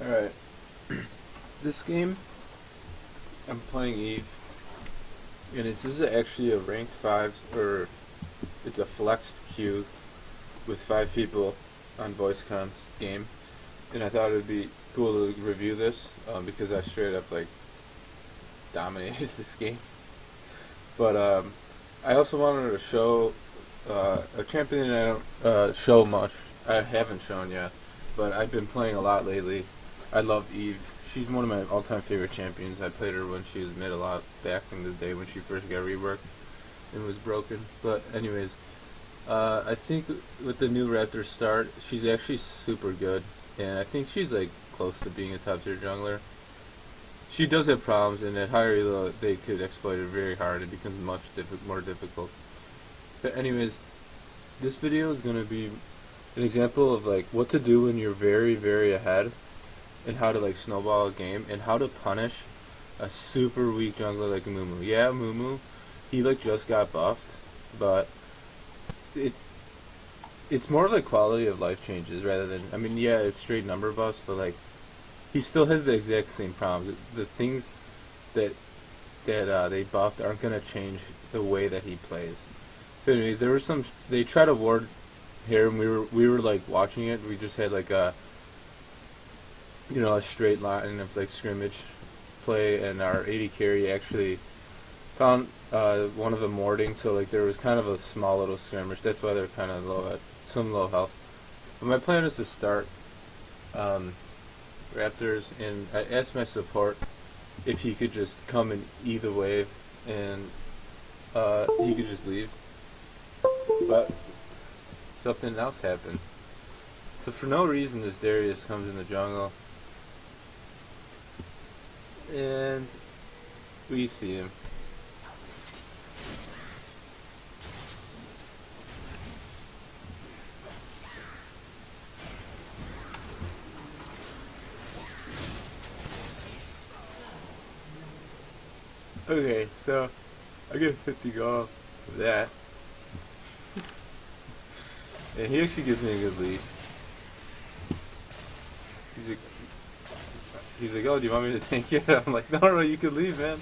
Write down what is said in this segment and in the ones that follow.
Alright. This game, I'm playing Eve, and this is actually a ranked 5, or it's a flexed queue with 5 people on voice comms game. And I thought it would be cool to review this, because I straight up, like, dominated this game. But, I also wanted to show a champion I don't show much. I haven't shown yet, but I've been playing a lot lately. I love Eve. She's one of my all-time favorite champions. I played her when she was mid a lot back in the day when she first got reworked and was broken. But anyways, I think with the new Raptor start, she's actually super good, and I think she's like close to being a top tier jungler. She does have problems, and at higher elo they could exploit it very hard. It becomes much more difficult. But anyways, this video is gonna be an example of like what to do when you're very ahead, and how to like snowball a game, and how to punish a super weak jungler like Mumu. Yeah, Mumu, he like just got buffed, but it it's more like quality of life changes rather than, I mean, yeah, it's straight number buffs, but like he still has the exact same problems. The things that they buffed aren't gonna change the way that he plays. So anyways, there was some they tried to ward here, and we were like watching it. We just had like a a straight line of like scrimmage play, and our AD carry actually found one of them warding, so like there was kind of a small little skirmish. That's why they're kind of low at some low health. But my plan is to start Raptors, and I asked my support if he could just come in either wave, and he could just leave. But something else happens. So for no reason, this Darius comes in the jungle, and we see him. Okay, so I get 50 gold for that, and he actually gives me a good leash. He's like, oh, do you want me to tank it? I'm like, no, you can leave, man.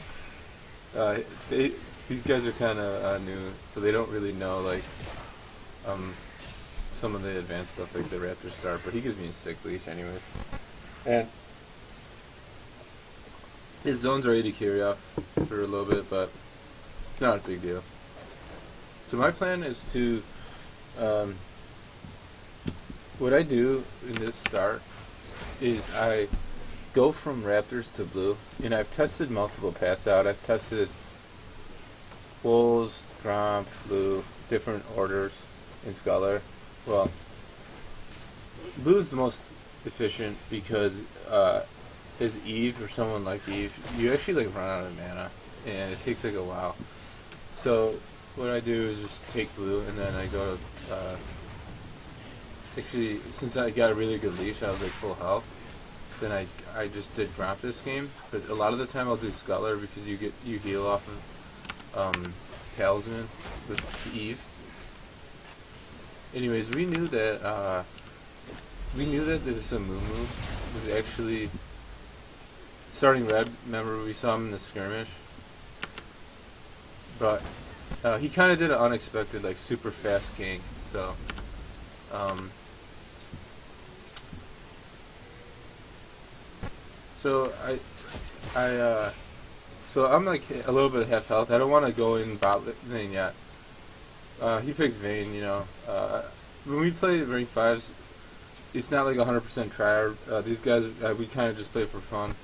These guys are kind of new, so they don't really know like some of the advanced stuff like the Raptor start. But he gives me a sick leash, anyways. And his zones are 80 carry off for a little bit, but not a big deal. So my plan is to what I do in this start is I go from Raptors to blue, and I've tested multiple pass out. I've tested Wolves, Gromp, blue, different orders in Scholar. Well, blue is the most efficient because as Eve or someone like Eve, you actually like run out of mana, and it takes like a while. So what I do is just take blue, and then I go to actually, since I got a really good leash, I was like full health. Then I just did Gromp this game, but a lot of the time I'll do Scholar because you heal off of Talisman with Eve. Anyways, we knew that this Mumu was actually starting red. Remember, we saw him in the skirmish, but he kind of did an unexpected, like super fast gank. So so so I'm like a little bit half health. I don't want to go in bot lane yet. He picks Vayne, when we play rank 5s, it's not like 100% tryhard. These guys, we kind of just play for fun.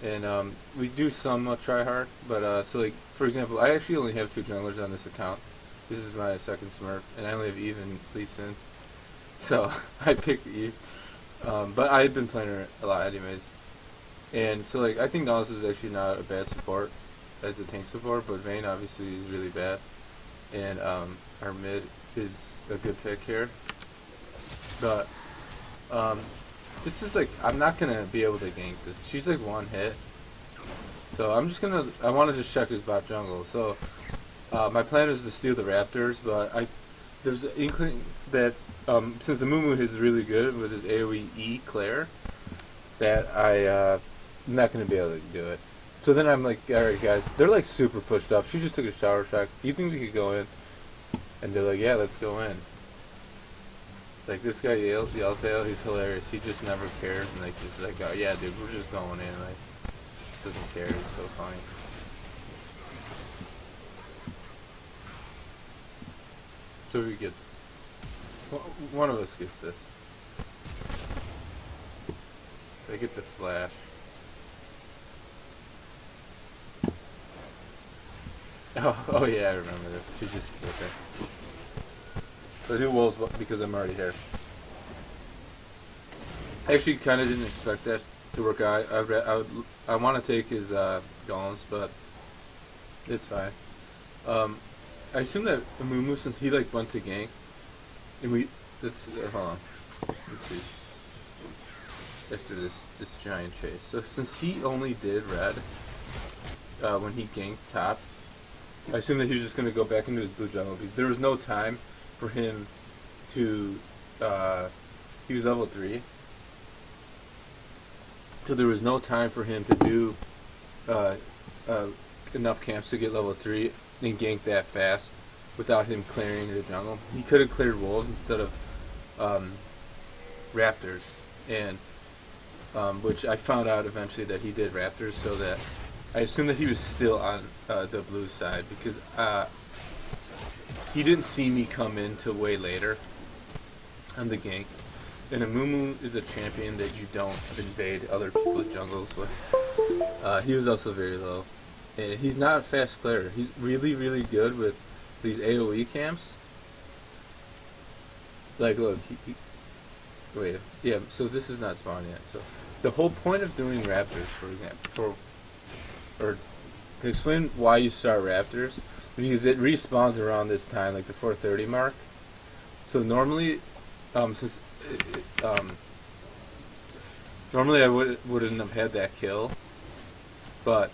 And we do some try hard, but so like, for example, I actually only have 2 junglers on this account. This is my second Smurf, and I only have Eve and Lee Sin. So I picked Eve. But I've been playing her a lot anyways. And so like, I think Nautilus is actually not a bad support as a tank support, but Vayne obviously is really bad. And our mid is a good pick here. But this is like, I'm not gonna be able to gank this. She's like one hit. So I wanna just check his bot jungle. So my plan is to steal the Raptors, but there's an inkling that since the Mumu is really good with his AoE E Claire, that I'm not gonna be able to do it. So then I'm like, all right, guys, they're like super pushed up. She just took a shower shock. Do you think we could go in? And they're like, yeah, let's go in. Like this guy Yelltail, he's hilarious. He just never cares, and like just like, oh yeah, dude, we're just going in. Like, doesn't care. He's so funny. So we get one of us gets this. They get the flash. Oh yeah, I remember this. She just okay. So I do wolves because I'm already here. I actually kind of didn't expect that to work out. I want to take his golems, but it's fine. I assume that Amumu, since he like went to gank, and let's hold on. Let's see. After this giant chase, so since he only did red when he ganked top, I assume that he was just gonna go back into his blue jungle because there was no time for him to. He was level 3. So there was no time for him to do enough camps to get level 3 and gank that fast without him clearing the jungle. He could have cleared wolves instead of raptors, and which I found out eventually that he did raptors, so that I assume that he was still on the blue side because he didn't see me come in till way later on the gank. And Amumu is a champion that you don't invade other people's jungles with. He was also very low. And he's not a fast clearer. He's really, really good with these AoE camps. Like, look, wait, yeah, so this is not spawned yet. So the whole point of doing raptors, for example, or to explain why you start raptors, because it respawns around this time, like the 4:30 mark. So normally, since normally I wouldn't have had that kill, but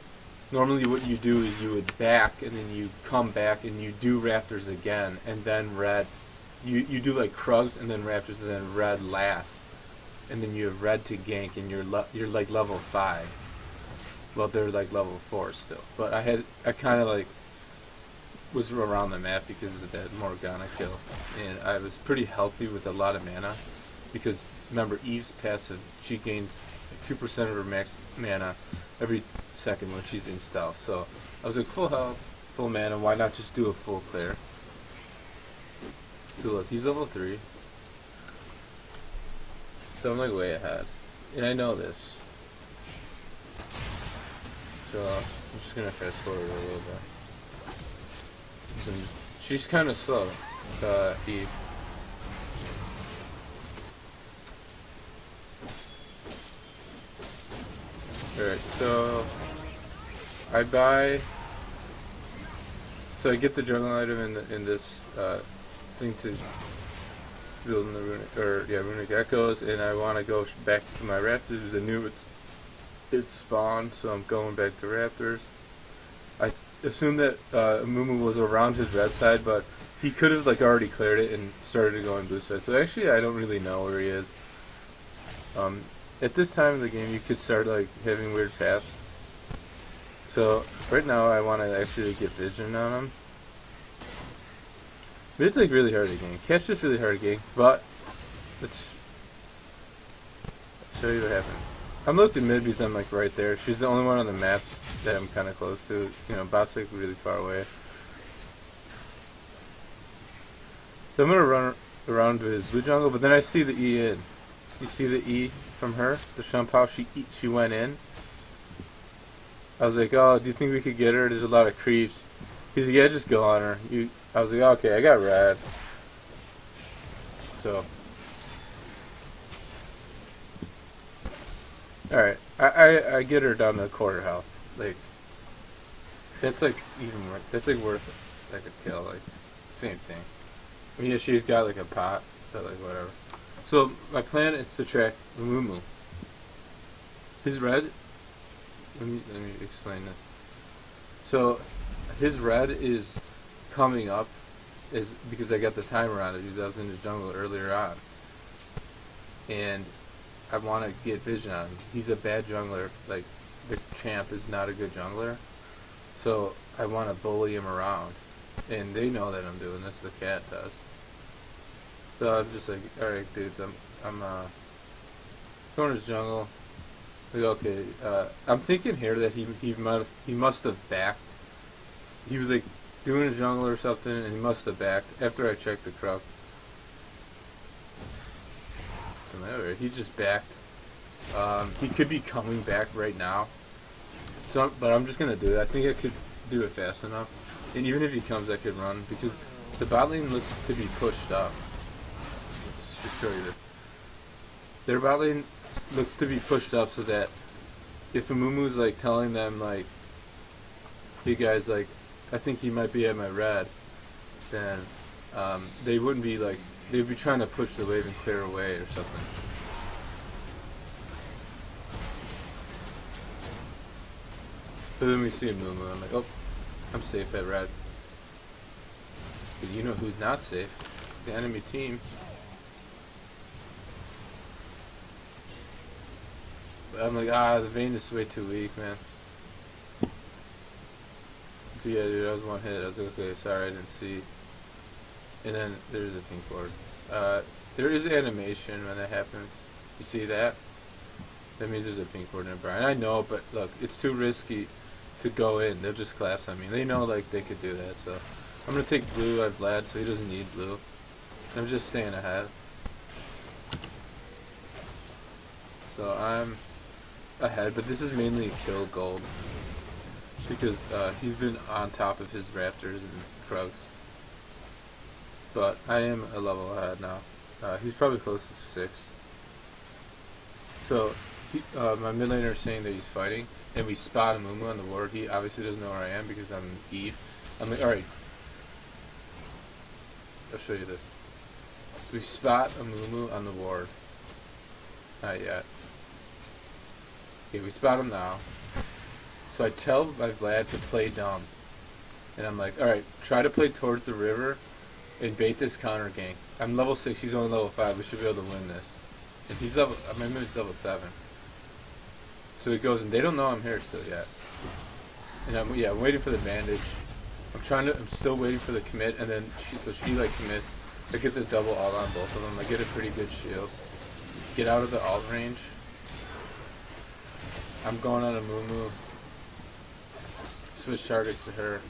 normally what you do is you would back and then you come back and you do raptors again and then red. You do like Krugs and then raptors and then red last, and then you have red to gank and you're like level 5. Well, they're like level 4 still, but I kind of like was around the map because of that Morgana kill, and I was pretty healthy with a lot of mana because remember Eve's passive, she gains 2% of her max mana every second when she's in stealth. So I was like full health, full mana. Why not just do a full clear? So look, he's level 3, so I'm like way ahead, and I know this. So I'm just gonna fast forward a little bit. And she's kind of slow, Eve. Alright, so I buy. So I get the jungle item in this thing to build in the runic echoes, and I want to go back to my raptors. I knew it's spawned, so I'm going back to raptors. I assume that Amumu was around his red side, but he could have like already cleared it and started to go on blue side. So actually, I don't really know where he is. At this time of the game, you could start like having weird paths. So right now, I want to actually get vision on him. But it's like really hard to gank. Catch is really hard to gank, but let's show you what happened. I'm looking mid because I'm like right there. She's the only one on the map that I'm kind of close to. You know, bot's like really far away. So I'm gonna run around to his blue jungle, but then I see the E in. You see the E from her, the Shumpao. She went in. I was like, oh, do you think we could get her? There's a lot of creeps. He's like, yeah, just go on her. I was like, okay, I got rad. So. Alright, I get her down to quarter health. Like, that's like even worth, that's like worth like a kill, like, same thing. I mean, yeah, she's got like a pot, but like whatever. So, my plan is to track Amumu. His red, let me explain this. So, his red is coming up is because I got the timer on it because I was in the jungle earlier on. And I want to get vision on him. He's a bad jungler. Like, the champ is not a good jungler. So I want to bully him around. And they know that I'm doing this, the cat does. So I'm just like, alright dudes, I'm going to his jungle. Like, okay, I'm thinking here that he must have backed. He was like doing a jungle or something, and he must have backed after I checked the Krug. He just backed. He could be coming back right now. So, but I'm just gonna do it. I think I could do it fast enough. And even if he comes, I could run because the bot lane looks to be pushed up. Let's show you this. Their bot lane looks to be pushed up so that if Amumu's like telling them like, "Hey guys, like, I think he might be at my red," then they wouldn't be like, they'd be trying to push the wave and clear away or something. But then we see Amumu, I'm like, oh, I'm safe at red. But you know who's not safe? The enemy team. But I'm like, the Vayne is way too weak, man. So yeah, dude, I was one hit. I was like, okay, sorry, I didn't see. And then there's a pink board. There is animation when that happens. You see that? That means there's a pink board in it, Brian. I know, but look, it's too risky to go in. They'll just collapse on me. They know like they could do that, so I'm gonna take blue. I have Vlad, so he doesn't need blue. I'm just staying ahead. So I'm ahead, but this is mainly kill gold because he's been on top of his Raptors and Krugs. But I am a level ahead now. He's probably close to 6. So my mid laner is saying that he's fighting, and we spot Amumu on the ward. He obviously doesn't know where I am because I'm Eve. I'm like, alright. I'll show you this. We spot Amumu on the ward. Not yet. Okay, we spot him now. So I tell my Vlad to play dumb. And I'm like, alright, try to play towards the river and bait this counter gank. I'm level 6, he's only level 5, we should be able to win this. And he's level, my mid's level 7. So he goes, and they don't know I'm here still yet. And I'm waiting for the bandage. I'm still waiting for the commit, and then she like commits. I get the double ult on both of them. I get a pretty good shield. Get out of the ult range. I'm going on a Mumu. Switch targets to her.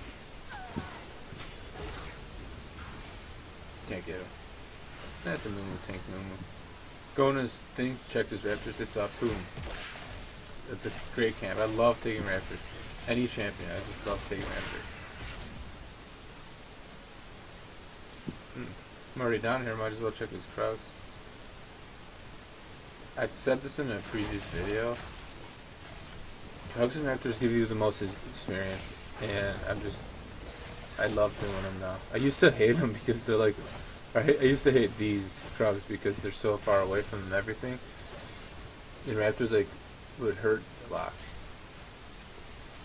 Can't get him. That's a Mumu tank Mumu. Go in his thing, check his Raptors, it's up, boom. That's a great camp. I love taking Raptors. Any champion, I just love taking Raptors. I'm already down here, might as well check his Krugs. I said this in a previous video. Krugs and Raptors give you the most experience, and I love doing them now. I used to hate them because they're like, I used to hate these Krugs because they're so far away from everything. And Raptors like would hurt a lot.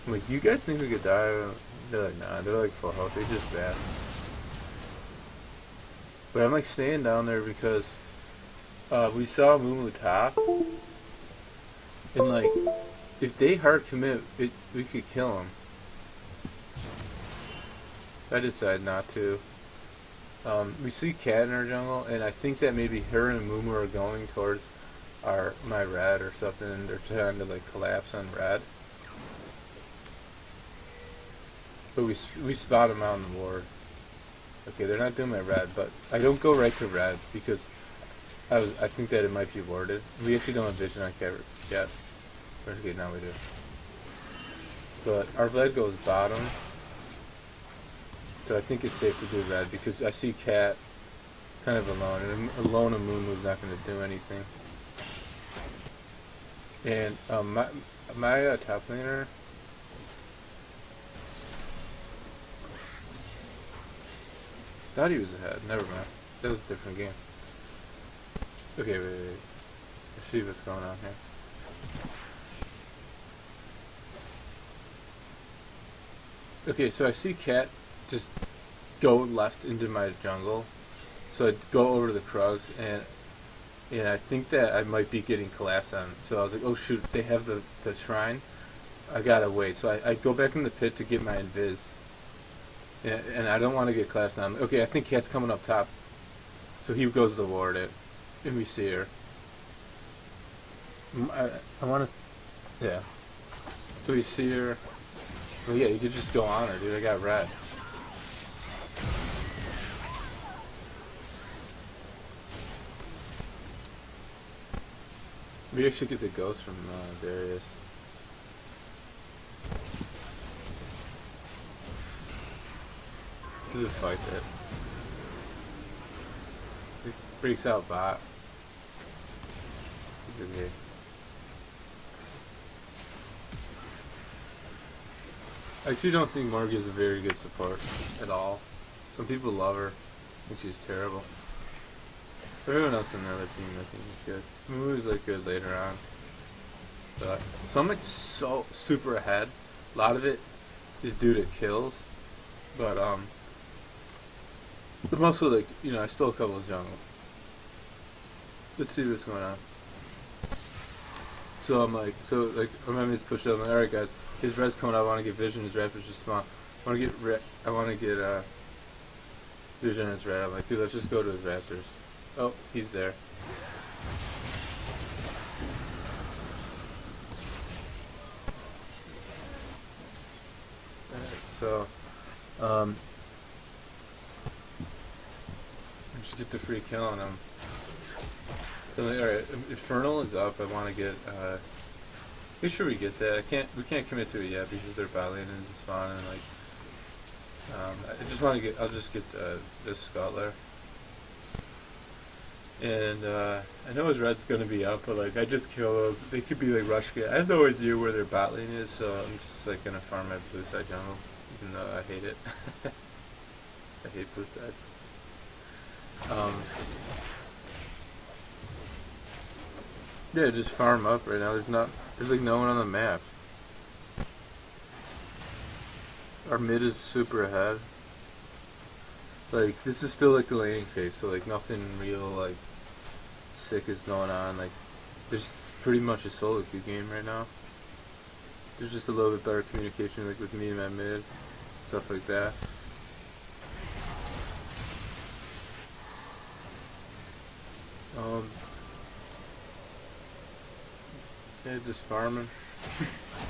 I'm like, do you guys think we could die? They're like, nah, they're like full health, they're just bad. But I'm like staying down there because we saw Mumu top, and like if they hard commit, we could kill him. I decide not to. We see Cat in our jungle, and I think that maybe her and Mumu are going towards my red or something, and they're trying to like collapse on red. But we spot them out on the ward. Okay, they're not doing my red, but I don't go right to red because I think that it might be warded. We actually don't have vision on Cat yet. Okay, now we do. But our Vlad goes bottom. So I think it's safe to do red because I see Cat kind of alone, and alone a Moon's not going to do anything. And my top laner, thought he was ahead. Never mind, that was a different game. Okay, wait. Let's see what's going on here. Okay, so I see Cat just go left into my jungle. So I go over to the Krugs, and and I think that I might be getting collapsed on. So I was like, oh shoot, they have the shrine. I gotta wait. So I go back in the pit to get my invis, and I don't want to get collapsed on. Okay, I think Cat's coming up top. So he goes to ward it, and we see her. I want to, yeah. So we see her. Well, yeah, you could just go on her, dude. I got red. We actually get the ghost from Darius. Doesn't fight it. It freaks out bot. He's okay. I actually don't think Morg is a very good support at all. Some people love her. I think she's terrible. Everyone else in the other team I think is good. Mumu is like good later on. But so I'm like so super ahead. A lot of it is due to kills. But I'm also like, you know, I stole a couple of jungles. Let's see what's going on. So I'm like, remember this push up. I'm like, alright guys, his red's coming up. I want to get vision. His raptors just spawn. I want to get vision. His red. I'm like, dude, let's just go to his raptors. Oh, he's there. So, just get the free kill on him. So, alright, Infernal is up. I want to get, make sure we get that. We can't commit to it yet because they're battling and spawning. Like, I just want to get. I'll just get this Scuttler. And I know his red's gonna be up, but like I just kill them. They could be like rush get. I have no idea where their bot lane is, so I'm just like gonna farm my blue side jungle, even though I hate it. I hate blue side. Yeah, just farm up right now. There's like no one on the map. Our mid is super ahead. Like, this is still like the laning phase, so like nothing real like sick is going on. Like, there's pretty much a solo queue game right now. There's just a little bit better communication like with me and my mid, stuff like that. Yeah, just farming.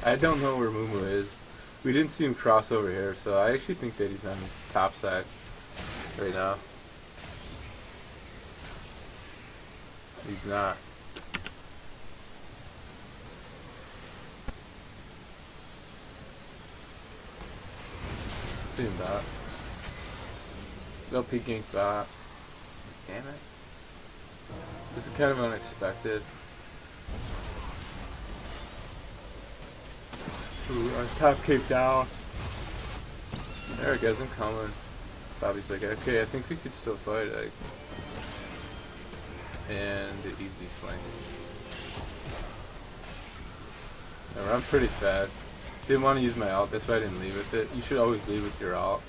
I don't know where Mumu is. We didn't see him cross over here, so I actually think that he's on his top side right now. He's not. See him bot. They'll peek gank bot. Damn it. This is kind of unexpected. Ooh, our top kick down. Alright guys, I'm coming. Bobby's like, okay, I think we could still fight, like. And the easy flank. I'm pretty fat. Didn't want to use my ult, that's why I didn't leave with it. You should always leave with your ult.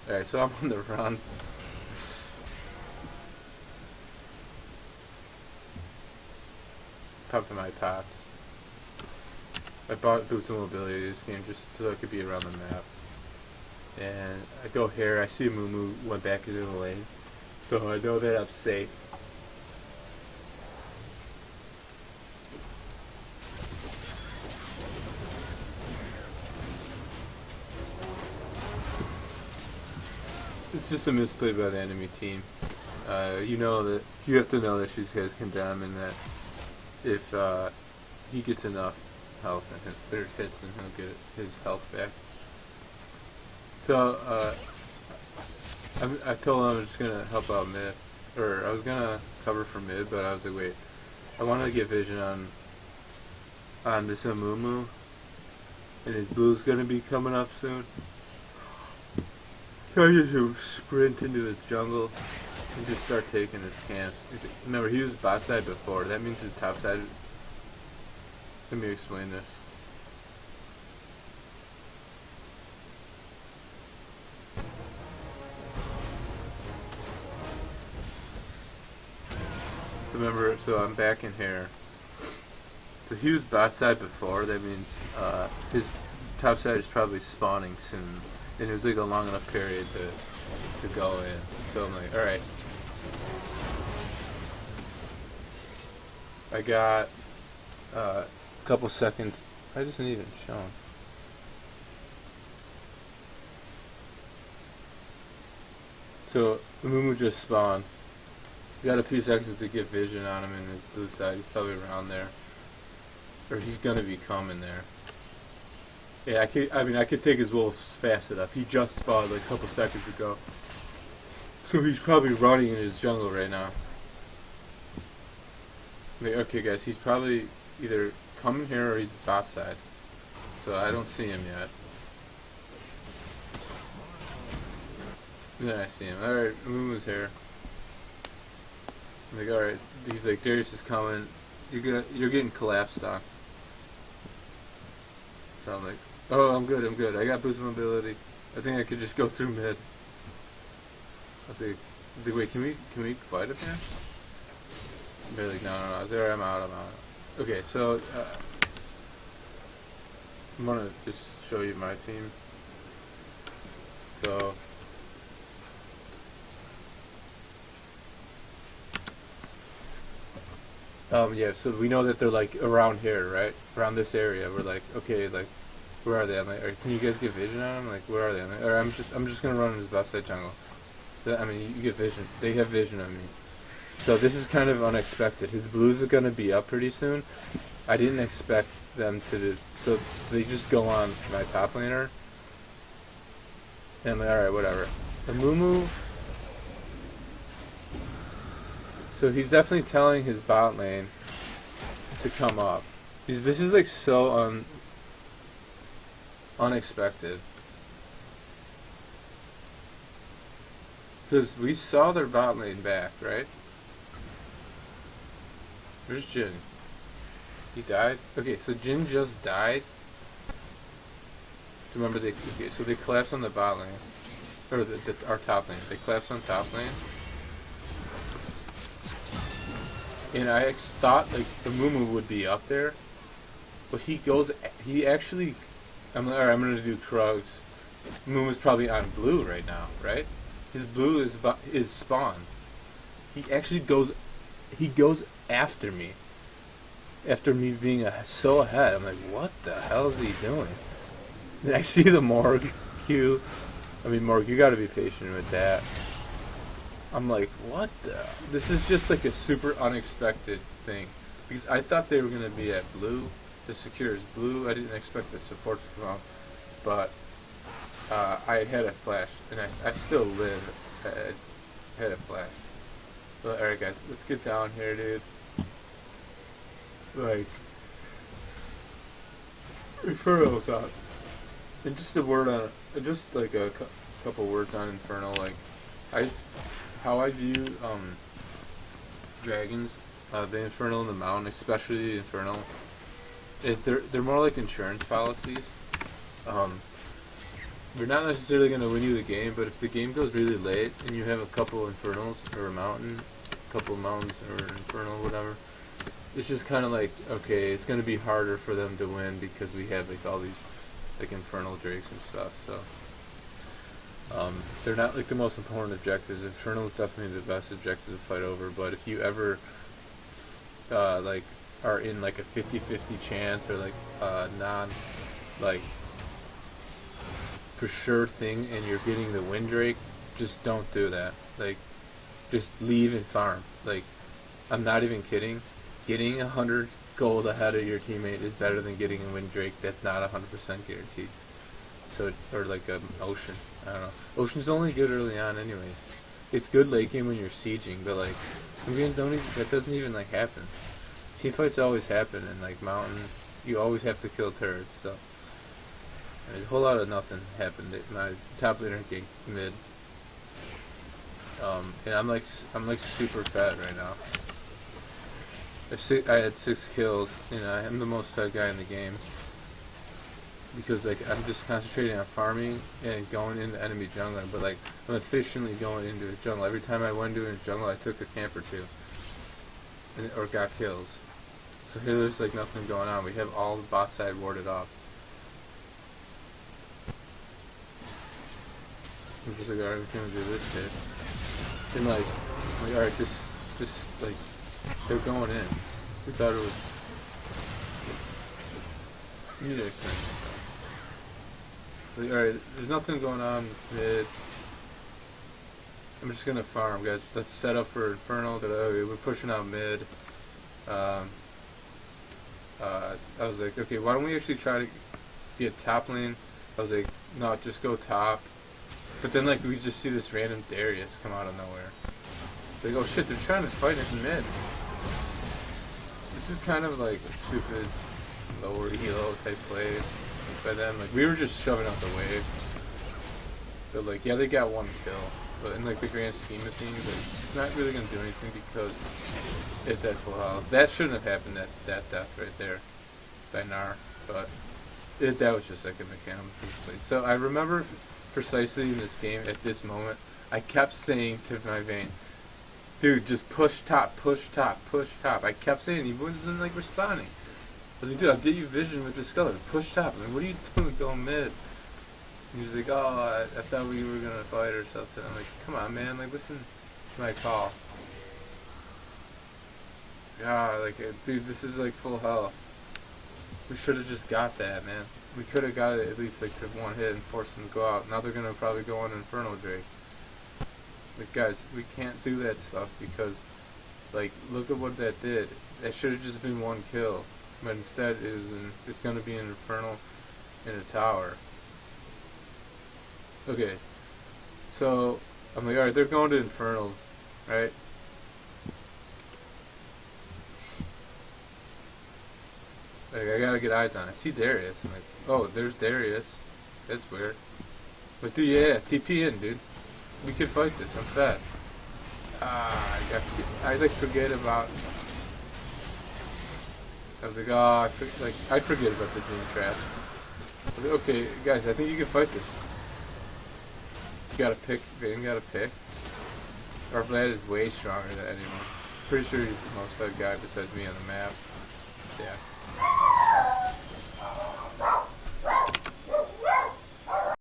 Alright, so I'm on the run. Popping my pots. I bought Boots of Mobility this game just so I could be around the map. And I go here, I see Mumu went back into the lane. So I know that I'm safe. It's just a misplay by the enemy team. You know that you have to know that she's has condemn and that if he gets enough health and hits, then he'll get his health back. So I told him I'm just gonna help out mid, or I was gonna cover for mid, but I was like, wait, I wanted to get vision on this Amumu, and his blue's gonna be coming up soon. So I just sprint into his jungle and just start taking his camps. Remember, he was bot side before. That means his top side. Let me explain this. remember, so I'm back in here. So he was bot side before. That means his top side is probably spawning soon, and it was like a long enough period to go in. So I'm like, all right. I got a couple seconds. I just didn't even show him. So Mumu just spawned. Got a few seconds to get vision on him in his blue side. He's probably around there, or he's gonna be coming there. Yeah, I could take his wolves fast enough. He just spawned like a couple seconds ago, so he's probably running in his jungle right now. Wait, okay, guys, he's probably either coming here or he's bot side. So I don't see him yet. And then I see him. Alright, Mumu's here. I'm like, alright. He's like, Darius is coming. You're getting collapsed on. So I'm like, oh, I'm good. I got boost mobility. I think I could just go through mid. I was like, wait, can we fight him here? They're like, no. I was there, I'm out. Okay, so, I'm gonna just show you my team. So, yeah, so we know that they're like around here, right? Around this area. We're like, okay, like, where are they? I'm like, can you guys get vision on them? Like, where are they? I'm like, or I'm just gonna run in his bot side jungle. So, I mean, you get vision. They have vision on me. So this is kind of unexpected. His blues are gonna be up pretty soon. I didn't expect them to do, so they just go on my top laner. And I'm like, alright, whatever. The Mumu, so he's definitely telling his bot lane to come up. This is like so unexpected. Because we saw their bot lane back, right? Where's Jin? He died? Okay, so Jin just died. Remember, so they collapsed on the bot lane. Or our top lane. They collapsed on top lane. And I thought, like, the Mumu would be up there. But he actually, I'm gonna do Krugs. Mumu's probably on blue right now, right? His blue is spawn. He actually goes after me. After me being so ahead, I'm like, what the hell is he doing? Then I see the Morg Q. I mean, Morg, you gotta be patient with that. I'm like, what the? This is just like a super unexpected thing. Because I thought they were gonna be at blue to secure his blue. I didn't expect the support to come out. But I had a flash, and I still live. I had a flash. But alright, guys, let's get down here, dude. Like, Inferno's out. And just a word on, just like a couple words on Inferno. Like, how I view dragons, the Inferno and the Mountain, especially the Inferno, is they're more like insurance policies. They're not necessarily going to win you the game, but if the game goes really late and you have a couple Infernals or a mountain, a couple mountains or an Infernal, whatever, it's just kind of like, okay, it's going to be harder for them to win because we have like all these like Infernal Drakes and stuff. So they're not like the most important objectives. Infernal is definitely the best objective to fight over, but if you ever like are in like a 50-50 chance or like like for sure thing and you're getting the Windrake, just don't do that. Like, just leave and farm. Like, I'm not even kidding. Getting 100 gold ahead of your teammate is better than getting a Windrake that's not 100% guaranteed. So, or like an Ocean. I don't know. Ocean's only good early on anyway. It's good late game when you're sieging, but like, some games that doesn't even like happen. Teamfights always happen, and like Mountain, you always have to kill turrets, so. There's a whole lot of nothing happened. My top laner ganked mid, and I'm like super fat right now. I had 6 kills, and I'm the most fed guy in the game because like I'm just concentrating on farming and going into enemy jungle. But like I'm efficiently going into a jungle. Every time I went into a jungle, I took a camp or two, or got kills. So here there's like nothing going on. We have all the bot side warded off. I'm just like, alright, we're gonna do this shit. And like alright, just like, they're going in. We thought it was music thing. Like, alright, there's nothing going on mid. I'm just gonna farm, guys. Let's set up for Infernal. Okay, we're pushing out mid. I was like, okay, why don't we actually try to get top lane? I was like, no, just go top. But then, like, we just see this random Darius come out of nowhere. Like, oh shit, they're trying to fight us in mid. This is kind of like a stupid lower elo type play by them. Like, we were just shoving out the wave. But, like, yeah, they got one kill. But in, like, the grand scheme of things, like, it's not really going to do anything because it's at full health. That shouldn't have happened, that death right there by Gnar. But that was just, like, a mechanical play. So I remember precisely in this game, at this moment, I kept saying to my vein, dude, just push top, push top, push top. I kept saying, he wasn't, like, responding. I was like, dude, I'll get you vision with this color. Push top. I'm like, what are you doing going mid? He was like, oh, I thought we were going to fight or something. I'm like, come on, man. Like, listen to my call. Yeah, like, dude, this is, like, full health. We should have just got that, man. We could have got it at least, like, to one hit and forced them to go out. Now they're going to probably go on Infernal Drake. Like, guys, we can't do that stuff because, like, look at what that did. That should have just been one kill. But instead, it's going to be an Infernal in a tower. Okay, so I'm like, alright, they're going to Infernal, right? Like, I gotta get eyes on it. I see Darius. I'm like, oh, there's Darius. That's weird. But dude, yeah, TP in, dude. We can fight this. I'm fat. I like forget about. I was like, oh, I forget about the Doom Trap. I was like, okay, guys, I think you can fight this. You gotta pick. Vayne gotta pick. Our Vlad is way stronger than anyone. Pretty sure he's the most fed guy besides me on the map. Yeah.